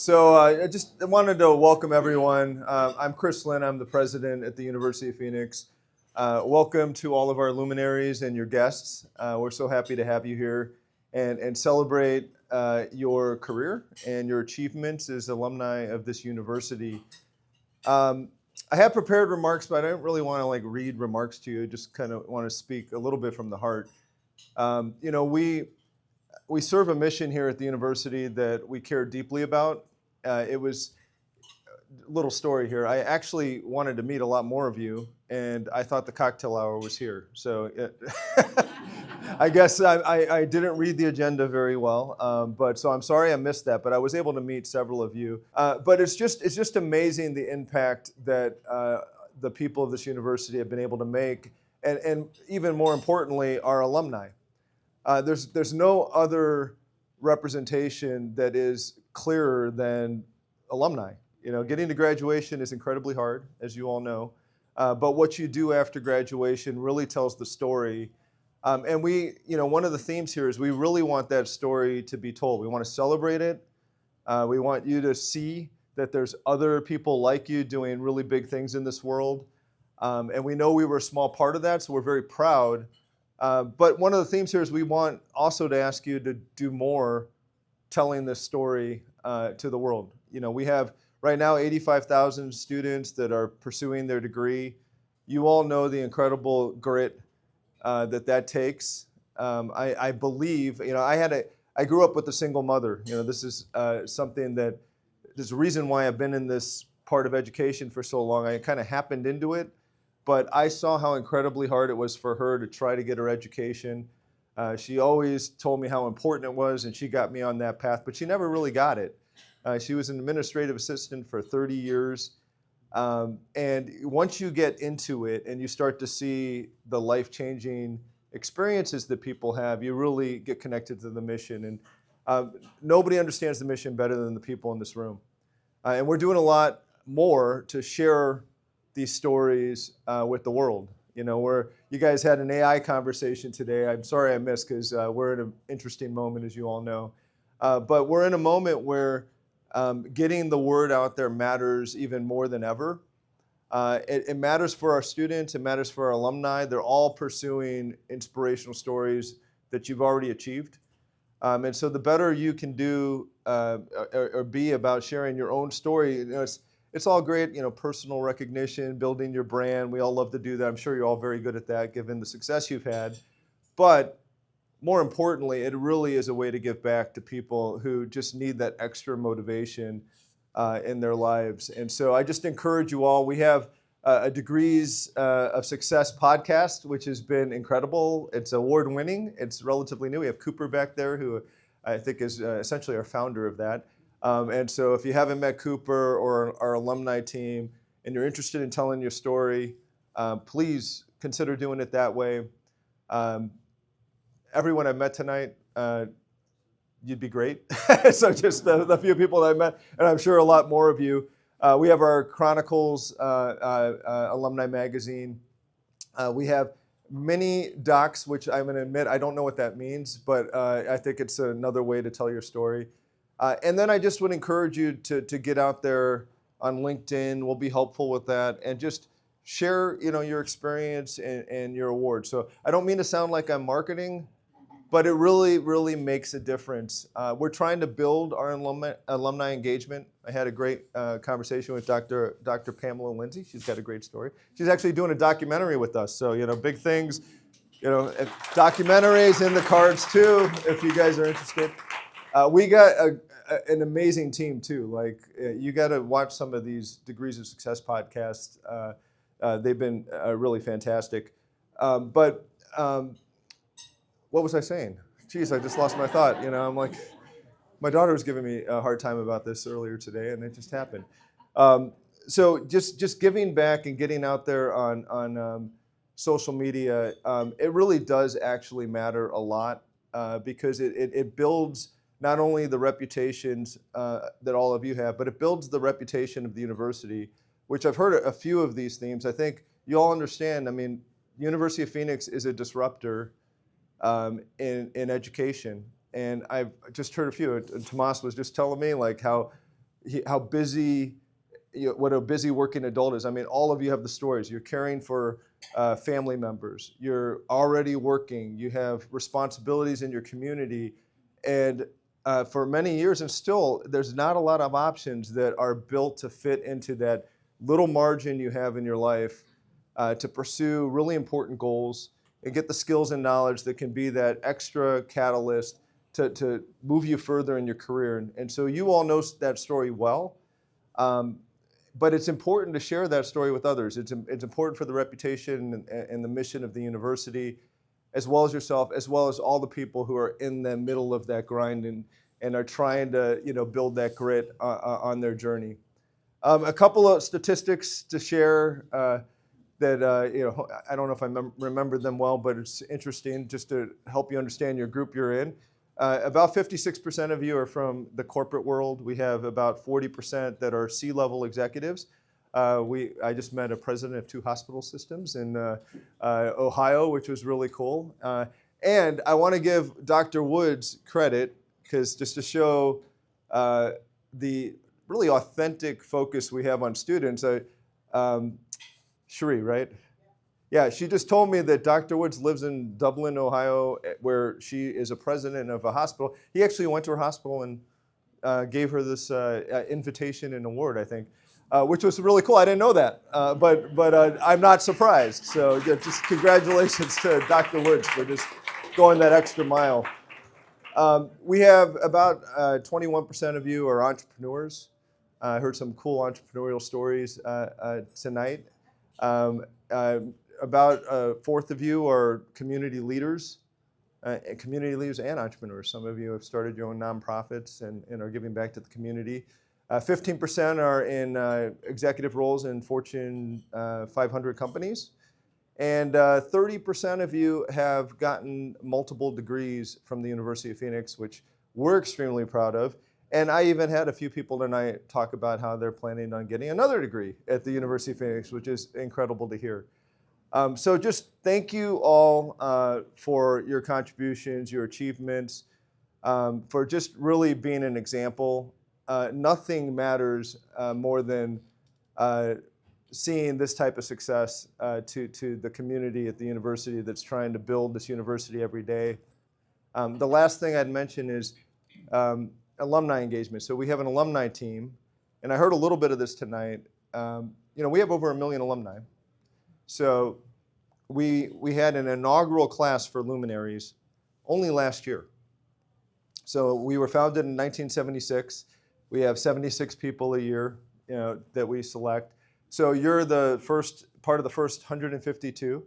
I just wanted to welcome everyone. I'm Chris Lynne. I'm the president at the University of Phoenix. Welcome to all of our luminaries and your guests. We're so happy to have you here and celebrate your career and your achievements as alumni of this university. I have prepared remarks, but I don't really want to read remarks to you. I just kind of want to speak a little bit from the heart. We serve a mission here at the university that we care deeply about. It was a little story here. I actually wanted to meet a lot more of you, and I thought the cocktail hour was here. So I guess I didn't read the agenda very well, so I'm sorry I missed that. But I was able to meet several of you. But it's just amazing the impact that the people of this university have been able to make, and even more importantly, our alumni. There's no other representation that is clearer than alumni. Getting to graduation is incredibly hard, as you all know. But what you do after graduation really tells the story. And one of the themes here is we really want that story to be told. We want to celebrate it. We want you to see that there's other people like you doing really big things in this world. And we know we were a small part of that, so we're very proud. But one of the themes here is we want also to ask you to do more telling this story to the world. We have right now 85,000 students that are pursuing their degree. You all know the incredible grit that takes. I believe, I grew up with a single mother. This is something that, there's a reason why I've been in this part of education for so long. I kind of happened into it. But I saw how incredibly hard it was for her to try to get her education. She always told me how important it was, and she got me on that path, but she never really got it. She was an administrative assistant for 30 years. And once you get into it and you start to see the life-changing experiences that people have, you really get connected to the mission. And nobody understands the mission better than the people in this room. And we're doing a lot more to share these stories with the world. You guys had an AI conversation today. I'm sorry I missed because we're in an interesting moment, as you all know. But we're in a moment where getting the word out there matters even more than ever. It matters for our students. It matters for our alumni. They're all pursuing inspirational stories that you've already achieved. And so the better you can do or be about sharing your own story, it's all great, personal recognition, building your brand. We all love to do that. I'm sure you're all very good at that, given the success you've had. But more importantly, it really is a way to give back to people who just need that extra motivation in their lives. And so I just encourage you all. We have a Degrees of Success podcast, which has been incredible. It's award-winning. It's relatively new. We have Cooper back there, who I think is essentially our founder of that. And so if you haven't met Cooper or our alumni team and you're interested in telling your story, please consider doing it that way. Everyone I met tonight, you'd be great. So just the few people that I met, and I'm sure a lot more of you. We have our Chronicles alumni magazine. We have mini docs, which I'm going to admit I don't know what that means, but I think it's another way to tell your story. And then I just would encourage you to get out there on LinkedIn. We'll be helpful with that, and just share your experience and your award. So I don't mean to sound like I'm marketing, but it really makes a difference. We're trying to build our alumni engagement. I had a great conversation with Dr. Pamela Lindsay. She's got a great story. She's actually doing a documentary with us. So big things. Documentaries in the cards too, if you guys are interested. We got an amazing team too. You got to watch some of these Degrees of Success podcasts. They've been really fantastic. What was I saying? Geez, I just lost my thought. I'm like, my daughter was giving me a hard time about this earlier today, and it just happened. So just giving back and getting out there on social media, it really does actually matter a lot because it builds not only the reputations that all of you have, but it builds the reputation of the university, which I've heard a few of these themes. I think you all understand, University of Phoenix is a disruptor in education. And I've just heard a few. Tomas was just telling me how how busy, what a busy working adult is. I mean, all of you have the stories. You're caring for family members. You're already working. You have responsibilities in your community. And for many years, and still, there's not a lot of options that are built to fit into that little margin you have in your life to pursue really important goals and get the skills and knowledge that can be that extra catalyst to move you further in your career. And so you all know that story well. But it's important to share that story with others. It's important for the reputation and the mission of the university, as well as yourself, as well as all the people who are in the middle of that grind and are trying to build that grit on their journey. A couple of statistics to share that I don't know if I remember them well, but it's interesting just to help you understand your group you're in. About 56% of you are from the corporate world. We have about 40% that are C-level executives. I just met a president of 2 hospital systems in Ohio, which was really cool. And I want to give Dr. Woods credit, because just to show the really authentic focus we have on students. Cherie, right? Yeah, she just told me that Dr. Woods lives in Dublin, Ohio, where she is a president of a hospital. He actually went to her hospital and gave her this invitation and award, I think, which was really cool. I didn't know that, but I'm not surprised. So yeah, just congratulations to Dr. Woods for just going that extra mile. We have about 21% of you are entrepreneurs. I heard some cool entrepreneurial stories tonight. About a fourth of you are community leaders and entrepreneurs. Some of you have started your own nonprofits and are giving back to the community. 15% are in executive roles in Fortune 500 companies. And 30% of you have gotten multiple degrees from the University of Phoenix, which we're extremely proud of. And I even had a few people tonight talk about how they're planning on getting another degree at the University of Phoenix, which is incredible to hear. So just thank you all for your contributions, your achievements, for just really being an example. Nothing matters more than seeing this type of success to the community at the university that's trying to build this university every day. The last thing I'd mention is alumni engagement. So we have an alumni team, and I heard a little bit of this tonight. We have over 1 million alumni. So we had an inaugural class for Luminaries only last year. So we were founded in 1976. We have 76 people a year that we select. So you're the first part of the first 152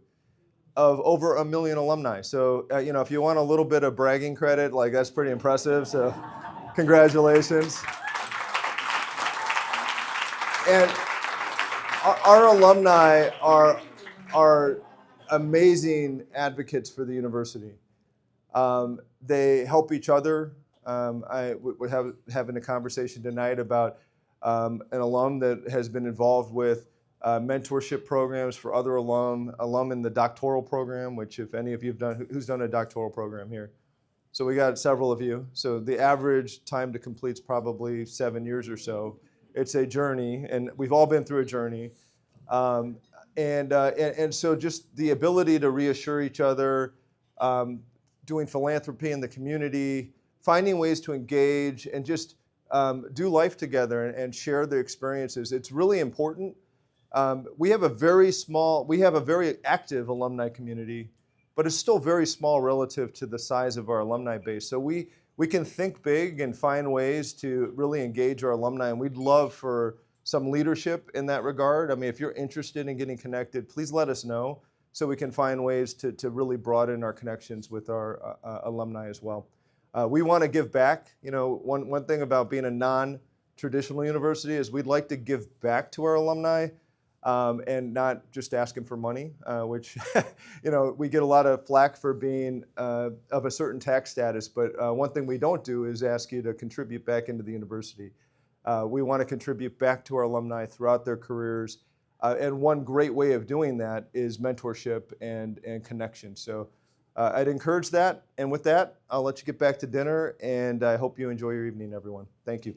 of over 1 million alumni. So if you want a little bit of bragging credit, like that's pretty impressive. So congratulations. And our alumni are amazing advocates for the university. They help each other. We're having a conversation tonight about an alum that has been involved with mentorship programs for other alum in the doctoral program, which if any of you have done, who's done a doctoral program here? So we got several of you. So the average time to complete is probably 7 years or so. It's a journey, and we've all been through a journey. And so just the ability to reassure each other, doing philanthropy in the community, finding ways to engage and just do life together and share the experiences. It's really important. We have a very active alumni community, but it's still very small relative to the size of our alumni base. So we can think big and find ways to really engage our alumni, and we'd love for some leadership in that regard. I mean, if you're interested in getting connected, please let us know so we can find ways to really broaden our connections with our alumni as well. We want to give back. One thing about being a non-traditional university is we'd like to give back to our alumni and not just asking for money, which we get a lot of flack for being of a certain tax status. But one thing we don't do is ask you to contribute back into the university. We want to contribute back to our alumni throughout their careers. And one great way of doing that is mentorship and connection. So I'd encourage that. And with that, I'll let you get back to dinner. And I hope you enjoy your evening, everyone. Thank you.